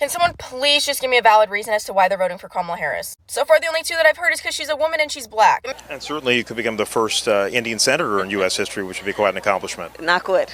Can someone please just give me a valid reason as to why they're voting for Kamala Harris? So far, the only two that I've heard is because she's a woman and she's black. And certainly you could become the first Indian senator in U.S. history, which would be quite an accomplishment. Not good.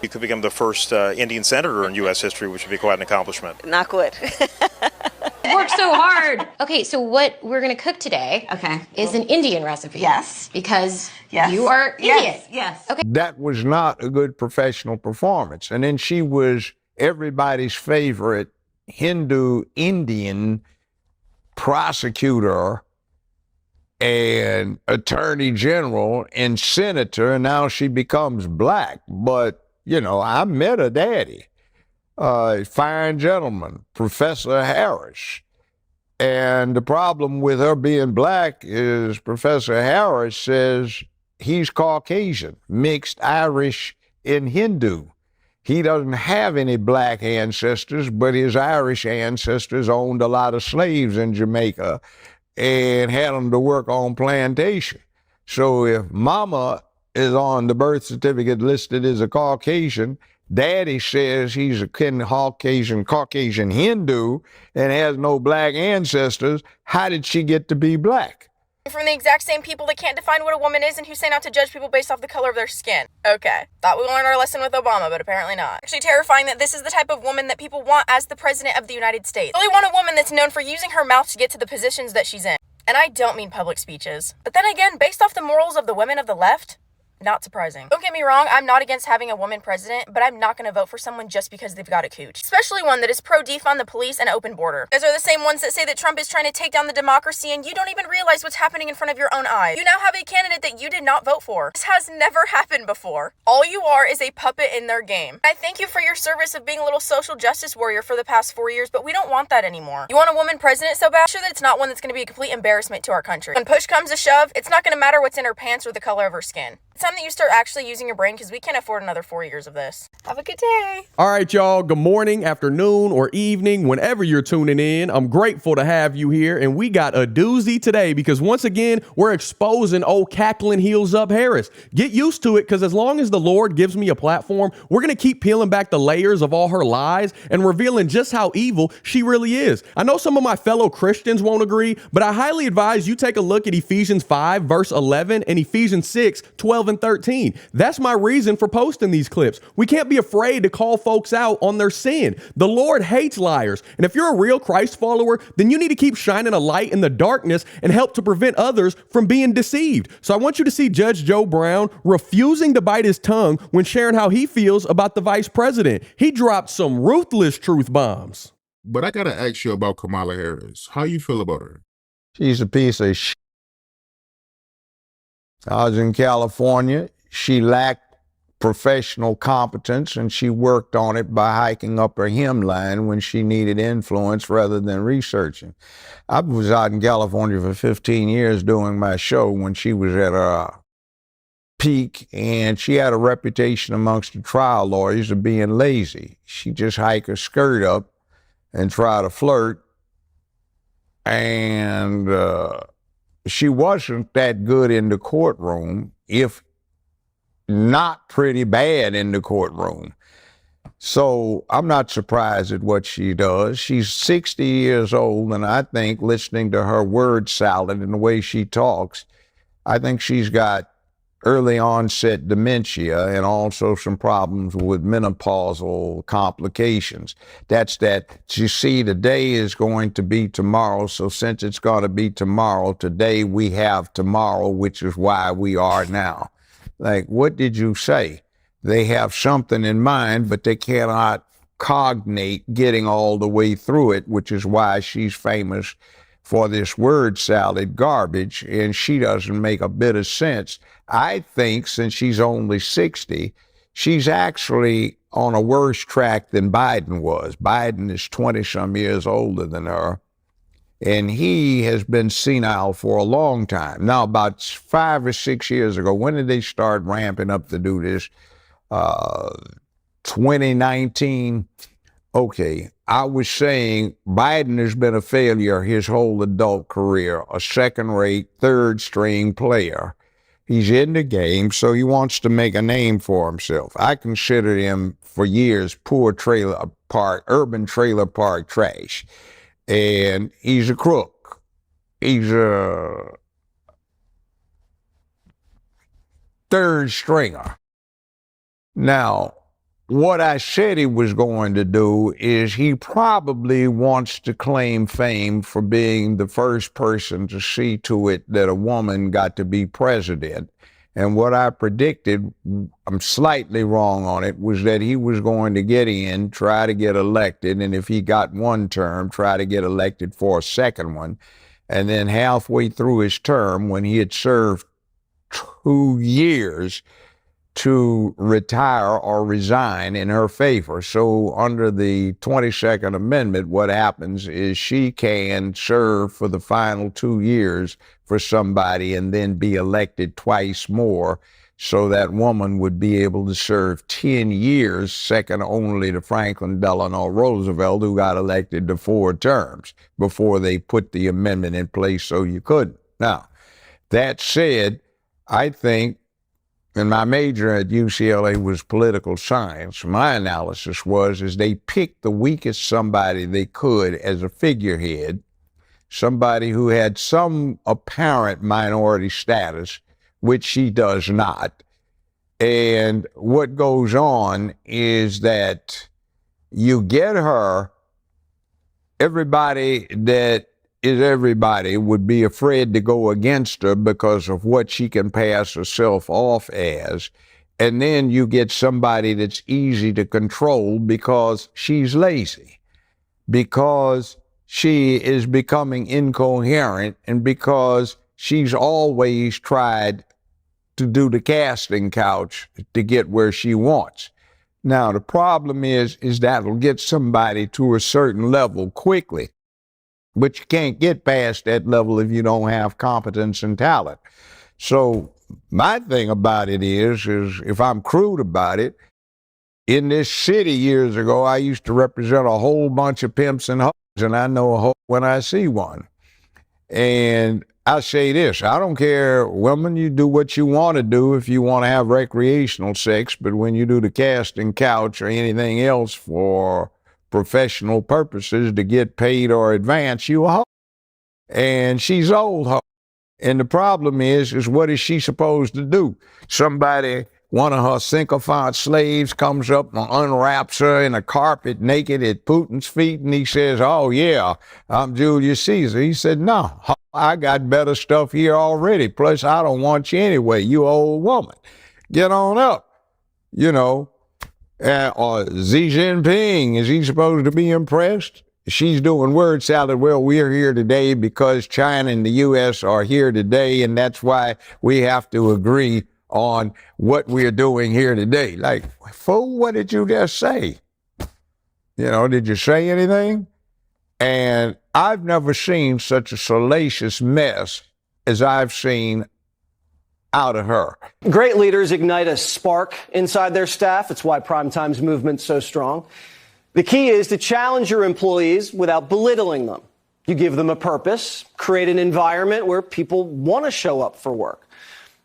You could become the first Indian senator in U.S. history, which would be quite an accomplishment. Not good. Worked so hard. Okay, so what we're gonna cook today is an Indian recipe. Yes. Because you are Indian. Yes. Okay. That was not a good professional performance. And then she was everybody's favorite Hindu Indian prosecutor and attorney general and senator, and now she becomes black. But, you know, I met her daddy, fine gentleman, Professor Harris. And the problem with her being black is Professor Harris says he's Caucasian, mixed Irish and Hindu. He doesn't have any black ancestors, but his Irish ancestors owned a lot of slaves in Jamaica and had them to work on plantation. So if mama is on the birth certificate listed as a Caucasian, daddy says he's a Caucasian Hindu and has no black ancestors, how did she get to be black? From the exact same people that can't define what a woman is and who say not to judge people based off the color of their skin. Okay, thought we learned our lesson with Obama, but apparently not. Actually terrifying that this is the type of woman that people want as the president of the United States. They really want a woman that's known for using her mouth to get to the positions that she's in. And I don't mean public speeches. But then again, based off the morals of the women of the left, not surprising. Don't get me wrong, I'm not against having a woman president, but I'm not going to vote for someone just because they've got a cooch. Especially one that is pro-defund the police and open border. Those are the same ones that say that Trump is trying to take down the democracy and you don't even realize what's happening in front of your own eyes. You now have a candidate that you did not vote for. This has never happened before. All you are is a puppet in their game. I thank you for your service of being a little social justice warrior for the past 4 years, but we don't want that anymore. You want a woman president so bad? I'm sure that it's not one that's going to be a complete embarrassment to our country. When push comes to shove, it's not going to matter what's in her pants or the color of her skin. It's time that you start actually using your brain because we can't afford another 4 years of this. Have a good day. All right, y'all. Good morning, afternoon, or evening, whenever you're tuning in. I'm grateful to have you here, and we got a doozy today because once again, we're exposing old cackling heels up Harris. Get used to it because as long as the Lord gives me a platform, we're going to keep peeling back the layers of all her lies and revealing just how evil she really is. I know some of my fellow Christians won't agree, but I highly advise you take a look at Ephesians 5, verse 11, and Ephesians 6, 12, and 13. That's my reason for posting these clips. We can't be afraid to call folks out on their sin. The Lord hates liars. And if you're a real Christ follower, then you need to keep shining a light in the darkness and help to prevent others from being deceived. So I want you to see Judge Joe Brown refusing to bite his tongue when sharing how he feels about the vice president. He dropped some ruthless truth bombs. But I gotta ask you about Kamala Harris. How you feel about her? She's a piece of shit. I was in California. She lacked professional competence, and she worked on it by hiking up her hemline when she needed influence rather than researching. I was out in California for 15 years doing my show when she was at her peak, and she had a reputation amongst the trial lawyers of being lazy. She just hike her skirt up and try to flirt, and she wasn't that good in the courtroom, if not pretty bad in the courtroom. So I'm not surprised at what she does. She's 60 years old, and I think listening to her word salad and the way she talks, I think she's got early onset dementia and also some problems with menopausal complications. That's that, you see, today is going to be tomorrow. So since it's going to be tomorrow, today we have tomorrow, which is why we are now. Like, what did you say? They have something in mind, but they cannot cognate getting all the way through it, which is why she's famous for this word salad garbage, and she doesn't make a bit of sense. I think since she's only 60, she's actually on a worse track than Biden was. Biden is 20-some years older than her, and he has been senile for a long time. Now, about 5 or 6 years ago, when did they start ramping up to do this? 2019. Okay, I was saying Biden has been a failure his whole adult career, a second-rate, third-string player. He's in the game, so he wants to make a name for himself. I considered him for years poor urban trailer park trash. And he's a crook. He's a third stringer. Now, what I said he was going to do is he probably wants to claim fame for being the first person to see to it that a woman got to be president. And what I predicted, I'm slightly wrong on it, was that he was going to get in, try to get elected, and if he got one term, try to get elected for a second one. And then halfway through his term, when he had served 2 years, to retire or resign in her favor. So under the 22nd Amendment, what happens is she can serve for the final 2 years for somebody and then be elected twice more. So that woman would be able to serve 10 years, second only to Franklin Delano Roosevelt, who got elected to 4 terms before they put the amendment in place so you couldn't. Now, that said, I think, and my major at UCLA was political science, my analysis is they picked the weakest somebody they could as a figurehead, somebody who had some apparent minority status, which she does not. And what goes on is that you get her, everybody would be afraid to go against her because of what she can pass herself off as. And then you get somebody that's easy to control because she's lazy, because she is becoming incoherent, and because she's always tried to do the casting couch to get where she wants. Now, the problem is that'll get somebody to a certain level quickly. But you can't get past that level if you don't have competence and talent. So my thing about it is if I'm crude about it, in this city years ago, I used to represent a whole bunch of pimps and hoes, and I know a hoe when I see one. And I say this, I don't care, women, you do what you want to do if you want to have recreational sex, but when you do the casting couch or anything else for professional purposes to get paid or advance, you a hoe. And she's old hoe. And the problem is what is she supposed to do? Somebody, one of her sycophant slaves comes up and unwraps her in a carpet naked at Putin's feet, and he says, oh yeah, I'm Julius Caesar. He said, no, I got better stuff here already. Plus, I don't want you anyway, you old woman. Get on up, you know. Or Xi Jinping, is he supposed to be impressed? She's doing word salad. Well, we're here today because China and the U.S. are here today, and that's why we have to agree on what we're doing here today. Like, fool, what did you just say? You know, did you say anything? And I've never seen such a salacious mess as I've seen out of her. Great leaders ignite a spark inside their staff. It's why Primetime's movement's so strong. The key is to challenge your employees without belittling them. You give them a purpose, create an environment where people want to show up for work.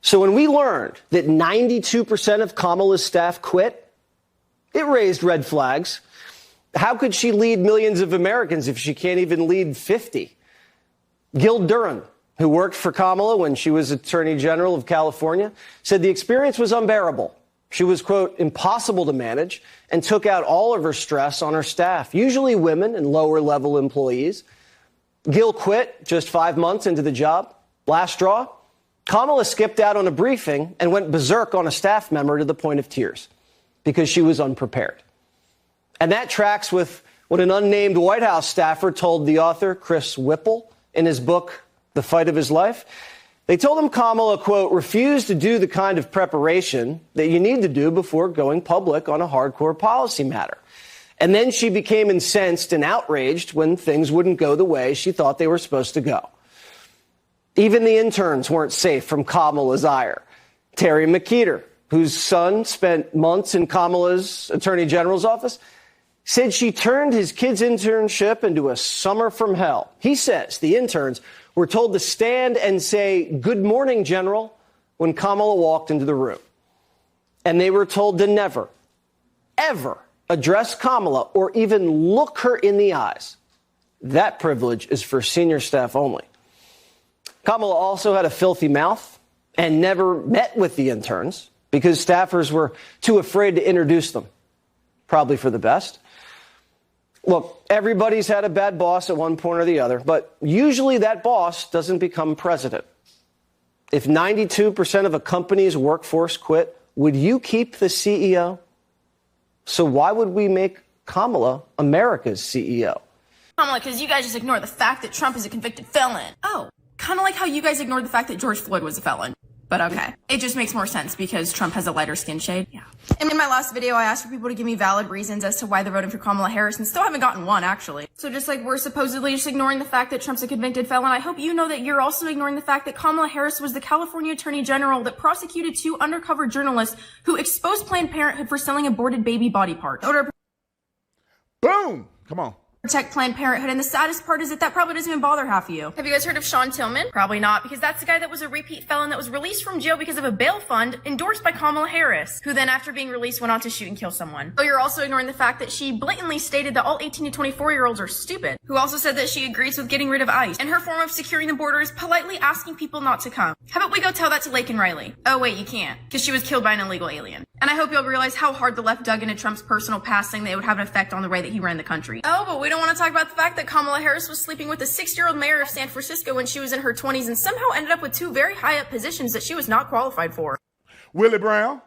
So when we learned that 92% of Kamala's staff quit, it raised red flags. How could she lead millions of Americans if she can't even lead 50? Gil Duran, who worked for Kamala when she was Attorney General of California, said the experience was unbearable. She was, quote, impossible to manage and took out all of her stress on her staff, usually women and lower-level employees. Gil quit just 5 months into the job. Last straw, Kamala skipped out on a briefing and went berserk on a staff member to the point of tears because she was unprepared. And that tracks with what an unnamed White House staffer told the author, Chris Whipple, in his book, The Fight of His Life. They told him Kamala, quote, refused to do the kind of preparation that you need to do before going public on a hardcore policy matter. And then she became incensed and outraged when things wouldn't go the way she thought they were supposed to go. Even the interns weren't safe from Kamala's ire. Terry McKeeter, whose son spent months in Kamala's Attorney General's office, said she turned his kid's internship into a summer from hell. He says the interns were told to stand and say, "Good morning, General," when Kamala walked into the room. And they were told to never, ever address Kamala, or even look her in the eyes. That privilege is for senior staff only. Kamala also had a filthy mouth and never met with the interns because staffers were too afraid to introduce them. Probably for the best. Look, everybody's had a bad boss at one point or the other, but usually that boss doesn't become president. If 92% of a company's workforce quit, would you keep the CEO? So why would we make Kamala America's CEO? Kamala, because you guys just ignore the fact that Trump is a convicted felon. Oh, kind of like how you guys ignored the fact that George Floyd was a felon. But okay, it just makes more sense because Trump has a lighter skin shade. Yeah. And in my last video, I asked for people to give me valid reasons as to why they're voting for Kamala Harris, and still haven't gotten one, actually. So just like we're supposedly just ignoring the fact that Trump's a convicted felon, I hope you know that you're also ignoring the fact that Kamala Harris was the California Attorney General that prosecuted 2 undercover journalists who exposed Planned Parenthood for selling aborted baby body parts. Boom! Come on. Protect Planned Parenthood, and the saddest part is that probably doesn't even bother half of you. Have you guys heard of Sean Tillman? Probably not, because that's the guy that was a repeat felon that was released from jail because of a bail fund endorsed by Kamala Harris, who then after being released went on to shoot and kill someone. So you're also ignoring the fact that she blatantly stated that all 18 to 24-year-olds are stupid, who also said that she agrees with getting rid of ICE, and her form of securing the border is politely asking people not to come. How about we go tell that to Laken Riley? Oh wait, you can't, because she was killed by an illegal alien. And I hope you'll realize how hard the left dug into Trump's personal past, saying that it would have an effect on the way that he ran the country. Oh, but we don't want to talk about the fact that Kamala Harris was sleeping with a 6-year-old mayor of San Francisco when she was in her 20s and somehow ended up with 2 very high-up positions that she was not qualified for. Willie Brown,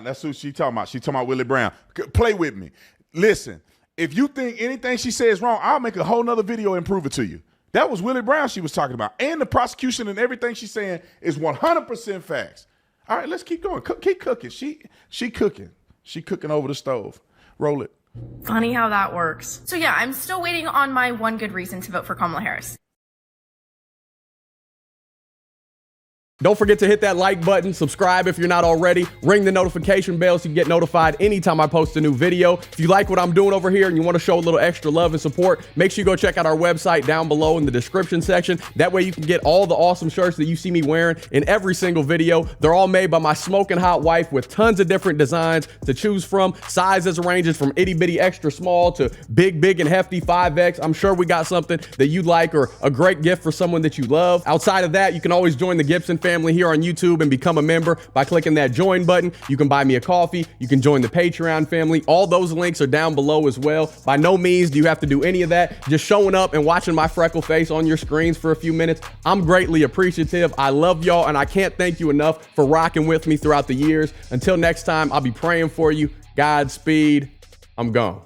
that's who she talking about. She talking about Willie Brown. Play with me. Listen, if you think anything she says wrong, I'll make a whole nother video and prove it to you. That was Willie Brown she was talking about. And the prosecution and everything she's saying is 100% facts. All right, let's keep going. Keep cooking. She cooking. She cooking over the stove. Roll it. Funny how that works. So yeah, I'm still waiting on my one good reason to vote for Kamala Harris. Don't forget to hit that like button, subscribe if you're not already, ring the notification bell so you get notified anytime I post a new video. If you like what I'm doing over here and you want to show a little extra love and support, make sure you go check out our website down below in the description section. That way you can get all the awesome shirts that you see me wearing in every single video. They're all made by my smoking hot wife with tons of different designs to choose from. Sizes ranges from itty bitty extra small to big and hefty 5X. I'm sure we got something that you like or a great gift for someone that you love. Outside of that, you can always join the Gibson family here on YouTube and become a member by clicking that join button. You can buy me a coffee. You can join the Patreon family. All those links are down below as well. By no means do you have to do any of that. Just showing up and watching my freckle face on your screens for a few minutes, I'm greatly appreciative. I love y'all, and I can't thank you enough for rocking with me throughout the years. Until next time, I'll be praying for you. Godspeed. I'm gone.